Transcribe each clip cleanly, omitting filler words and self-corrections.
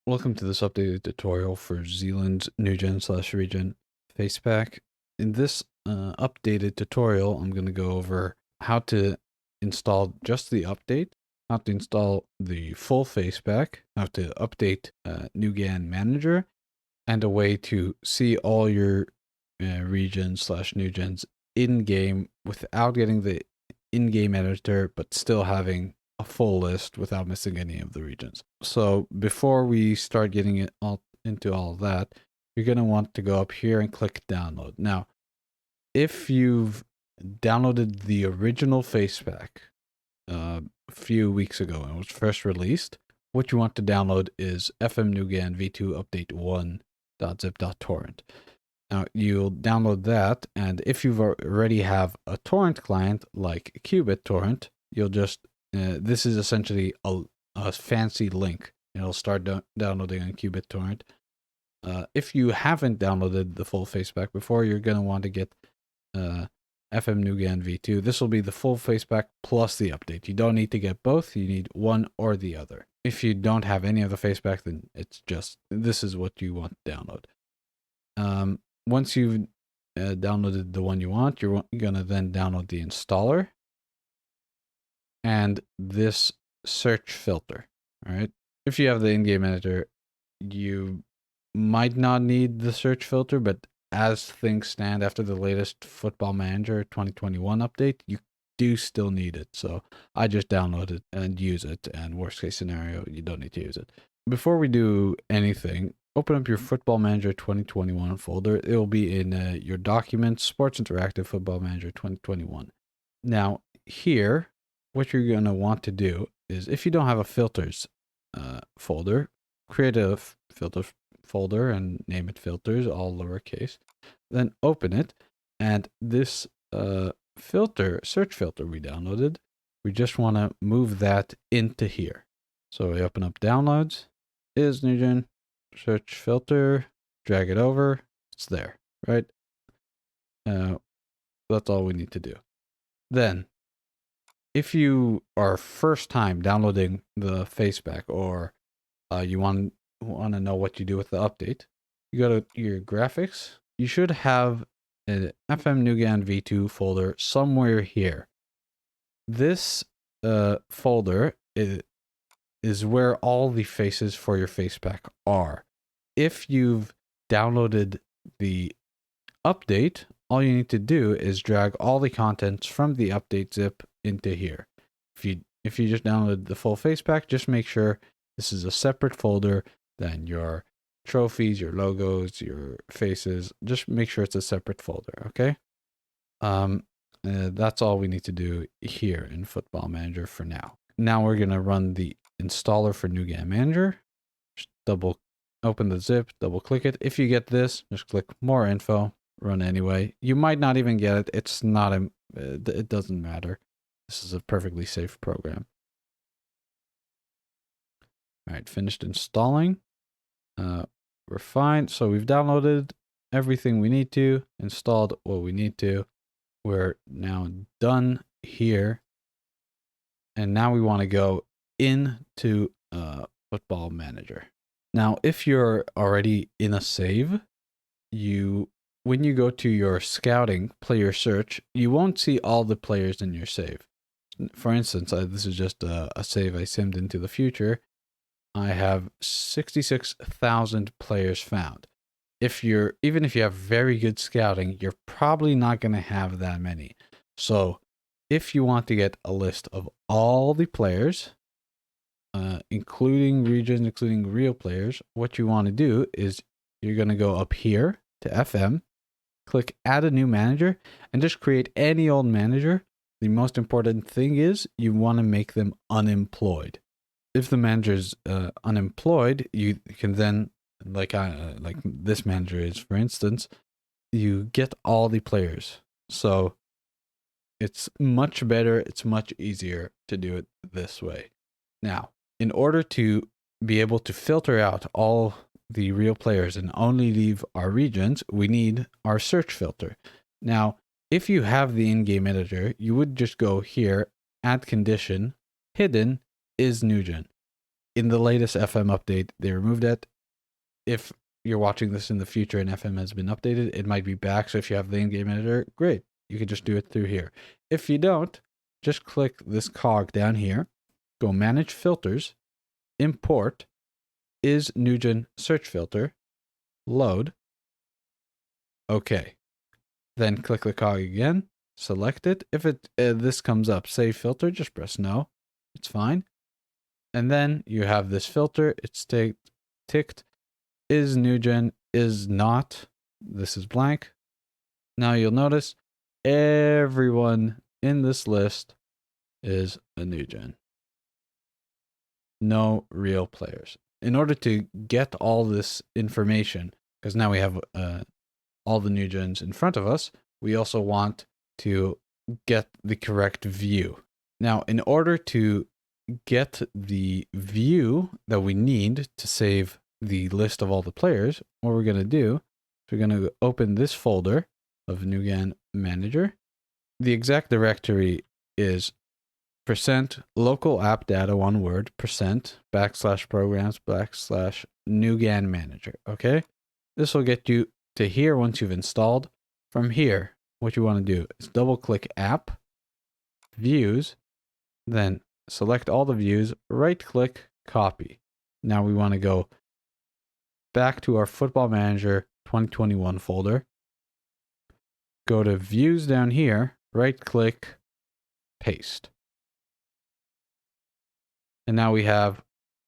Welcome to this updated tutorial for Zealand's Newgen/Regen Facepack. In this updated tutorial, I'm going to go over how to install just the update, how to install the full Facepack, how to update NewGAN Manager, and a way to see all your Regen/Newgens in-game without getting the in-game editor, but still having a full list without missing any of the regions. So before we start getting it all into all of that, you're going to want to go up here and click download. Now, if you've downloaded the original Facepack a few weeks ago and it was first released, what you want to download is FM-NewGAN v2 update 1.zip.torrent. Now you'll download that, and if you've already have a torrent client like qBittorrent, you'll just this is essentially a fancy link. It'll start downloading on qBittorrent. If you haven't downloaded the full Facepack before, you're going to want to get FM-NewGAN v2. This will be the full Facepack plus the update. You don't need to get both. You need one or the other. If you don't have any of the Facepack, then it's just, this is what you want to download. Once you've downloaded the one you want, you're going to then download the installer and this search filter. All right. If you have the in-game editor, you might not need the search filter, but as things stand after the latest Football Manager 2021 update, you do still need it. So I just download it and use it. And worst case scenario, you don't need to use it. Before we do anything, open up your Football Manager 2021 folder. It will be in your Documents, Sports Interactive Football Manager 2021. Now, here, what you're going to want to do is, if you don't have a filters folder, create a filter folder and name it filters, all lowercase. Then open it, and this search filter we downloaded, we just want to move that into here. So we open up downloads, is Newgen, search filter, drag it over, it's there, right? That's all we need to do. Then, if you are first time downloading the Facepack, or you want to know what you do with the update, you go to your graphics. You should have an FM-NewGAN v2 folder somewhere here. This folder is where all the faces for your Facepack are. If you've downloaded the update, all you need to do is drag all the contents from the update zip into here. If you just downloaded the full Facepack, just make sure this is a separate folder than your trophies, your logos, your faces. Just make sure it's a separate folder, okay? That's all we need to do here in Football Manager for now. Now we're going to run the installer for NewGAN Manager. Just open the zip, double click it. If you get this, just click more info, run anyway. You might not even get it. It's not it doesn't matter. This is a perfectly safe program. All right, finished installing. We're fine. So we've downloaded everything we need to, installed what we need to. We're now done here. And now we want to go into Football Manager. Now, if you're already in a save, when you go to your scouting player search, you won't see all the players in your save. For instance, this is just a save I simmed into the future. I have 66,000 players found. Even if you have very good scouting, you're probably not going to have that many. So if you want to get a list of all the players, including regions, including real players, what you want to do is you're going to go up here to FM, click add a new manager, and just create any old manager. The most important thing is you want to make them unemployed. If the manager is unemployed, you can then, like this manager is, for instance, you get all the players. So it's much better, it's much easier to do it this way. Now, in order to be able to filter out all the real players and only leave our regions, we need our search filter. Now, if you have the in-game editor, you would just go here, add condition, hidden is Newgen. in the latest FM update, they removed it. If you're watching this in the future and FM has been updated, it might be back. So if you have the in-game editor, great. You can just do it through here. If you don't, just click this cog down here, go manage filters, import is NewGen search filter, load. Okay. Then click the cog again, select it. If this comes up, save filter, just press no. It's fine. And then you have this filter. It's ticked. Is NewGen, is not. This is blank. Now you'll notice everyone in this list is a NewGen. No real players. In order to get all this information, because now we have all the NewGens in front of us, we also want to get the correct view. Now, in order to get the view that we need to save the list of all the players, what we're going to do is we're going to open this folder of NewGAN Manager. The exact directory is %localappdata, one word, %/programs / NewGAN Manager. Okay, this will get you to here once you've installed. From here, what you want to do is double click app, views, then select all the views, right click, copy. Now we want to go back to our Football Manager 2021 folder, go to views down here, right click, paste. And now we have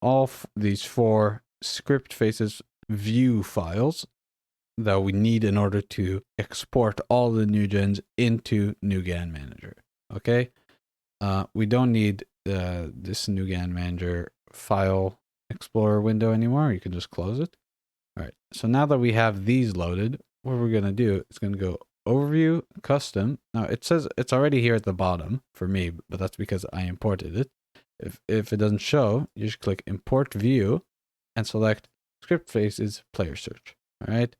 all these 4 script faces view files that we need in order to export all the NewGens into NewGAN Manager. Okay, we don't need this NewGAN Manager file explorer window anymore. You can just close it. All right, so now that we have these loaded, what we're going to do is going to go overview, custom. Now it says it's already here at the bottom for me, but that's because I imported it. If it doesn't show, you just click import view and select script faces player search. All right, it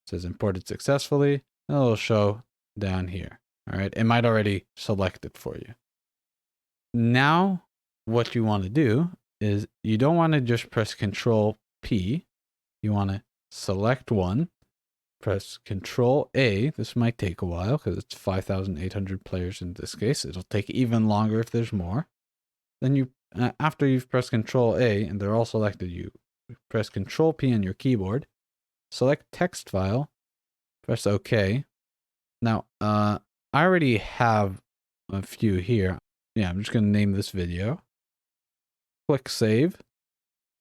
says imported successfully, and it'll show down here. All right, it might already select it for you. Now what you want to do is you don't want to just press Control P. You want to select one, press Control A. This might take a while because it's 5,800 players in this case. It'll take even longer if there's more. Then you, after you've pressed Control A and they're all selected, you press Control P on your keyboard, select text file, press OK. Now, I already have a few here. Yeah, I'm just going to name this video. Click save,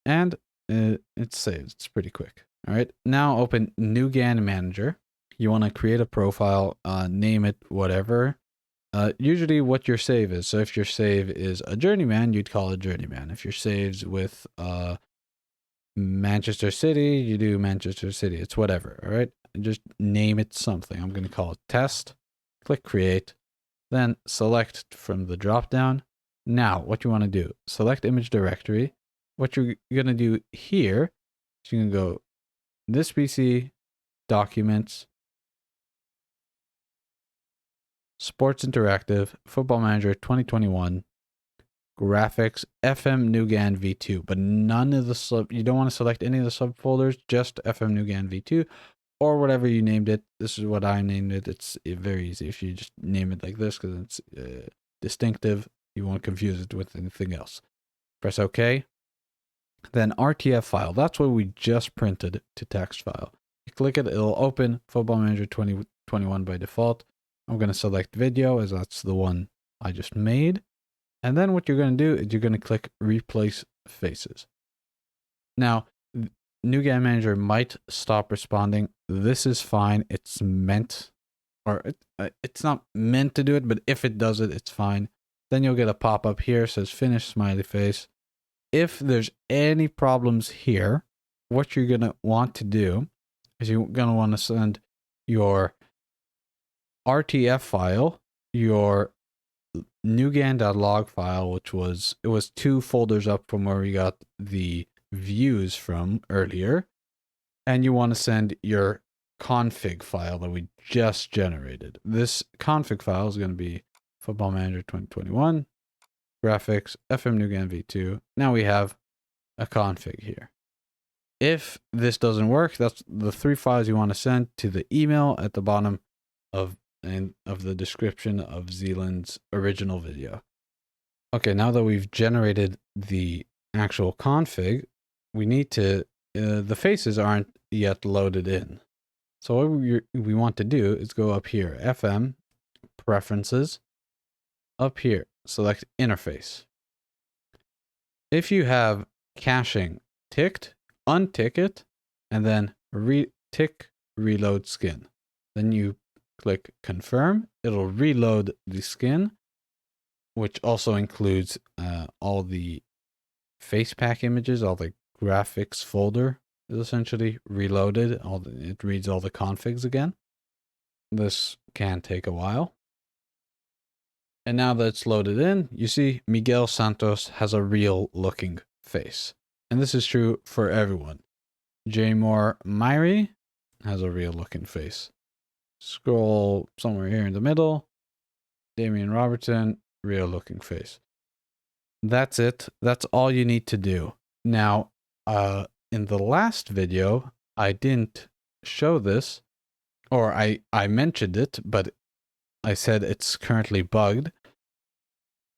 and it's saved. It's pretty quick. All right, now open NewGAN Manager. You want to create a profile, name it whatever. Usually what your save is. So if your save is a journeyman, you'd call it journeyman. If your saves with Manchester City, you do Manchester City. It's whatever, all right? Just name it something. I'm going to call it test. Click create. Then select from the drop down. Now, what you want to do, select image directory. What you're going to do here is you can go this PC, documents, Sports Interactive, Football Manager 2021, graphics, FM NewGAN V2, but none of the you don't want to select any of the subfolders, just FM NewGAN V2 or whatever you named it. This is what I named it. It's very easy if you just name it like this because it's distinctive. You won't confuse it with anything else. Press OK. Then RTF file. That's what we just printed to text file. You click it, it'll open Football Manager 2021 by default. I'm going to select video as that's the one I just made. And then what you're going to do is you're going to click replace faces. Now, NewGAN Manager might stop responding. This is fine. It's meant, or it's not meant to do it, but if it does it, it's fine. Then you'll get a pop-up here, says finish smiley face. If there's any problems here, what you're going to want to do is you're going to want to send your RTF file, your NewGAN.log file, which was 2 folders up from where we got the views from earlier, and you want to send your config file that we just generated. This config file is going to be Football Manager 2021 graphics, FM NewGAN v2. Now we have a config here. If this doesn't work, that's the 3 files you want to send to the email at the bottom of the description of Zealand's original video. Okay, now that we've generated the actual config, we need to, the faces aren't yet loaded in. So what we want to do is go up here, FM, Preferences, up here, select Interface. If you have caching ticked, untick it, and then tick Reload Skin. Then you click Confirm. It'll reload the skin, which also includes all the Facepack images, all the graphics folder is essentially reloaded. It reads all the configs again. This can take a while. And now that it's loaded in, you see Miguel Santos has a real looking face. And this is true for everyone. J. Moore Myrie has a real looking face. Scroll somewhere here in the middle. Damian Robertson, real looking face. That's it. That's all you need to do. Now, in the last video, I didn't show this, or I mentioned it, but I said it's currently bugged.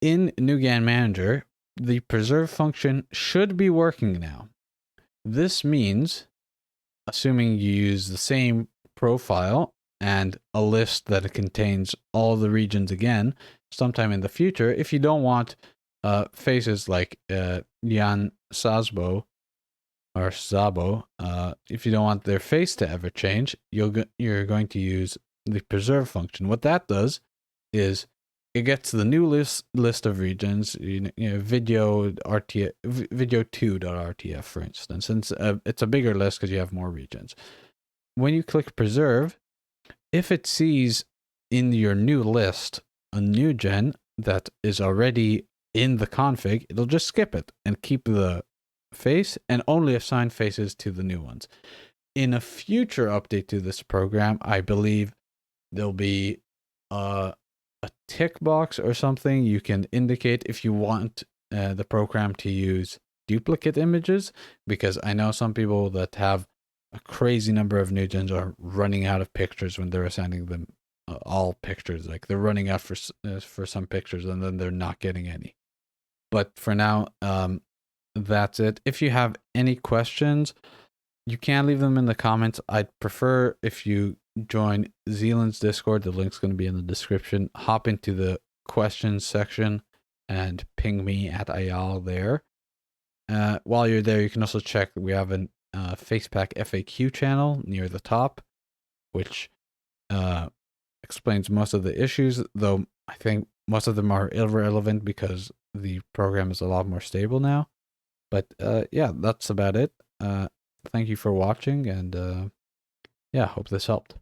In NewGAN Manager, the preserve function should be working now. This means, assuming you use the same profile and a list that contains all the regions again, sometime in the future, if you don't want faces like Jan Sazbo or Szabo, if you don't want their face to ever change, you're going to use the preserve function. What that does is it gets the new list of regions, video RTF, video2.rtf, for instance, and it's a bigger list because you have more regions. When you click preserve, if it sees in your new list a new gen that is already in the config, it'll just skip it and keep the face and only assign faces to the new ones. In a future update to this program, I believe there'll be a tick box or something you can indicate if you want the program to use duplicate images, because I know some people that have a crazy number of Newgens are running out of pictures when they're assigning them all pictures. Like they're running out for some pictures and then they're not getting any. But for now, that's it. If you have any questions, you can leave them in the comments. I'd prefer if you join Zealand's Discord. The link's going to be in the description. Hop into the questions section and ping me at Ayal there. While you're there, you can also check we have a Facepack FAQ channel near the top, which explains most of the issues, though I think most of them are irrelevant because the program is a lot more stable now. But yeah, that's about it. Thank you for watching, and yeah, hope this helped.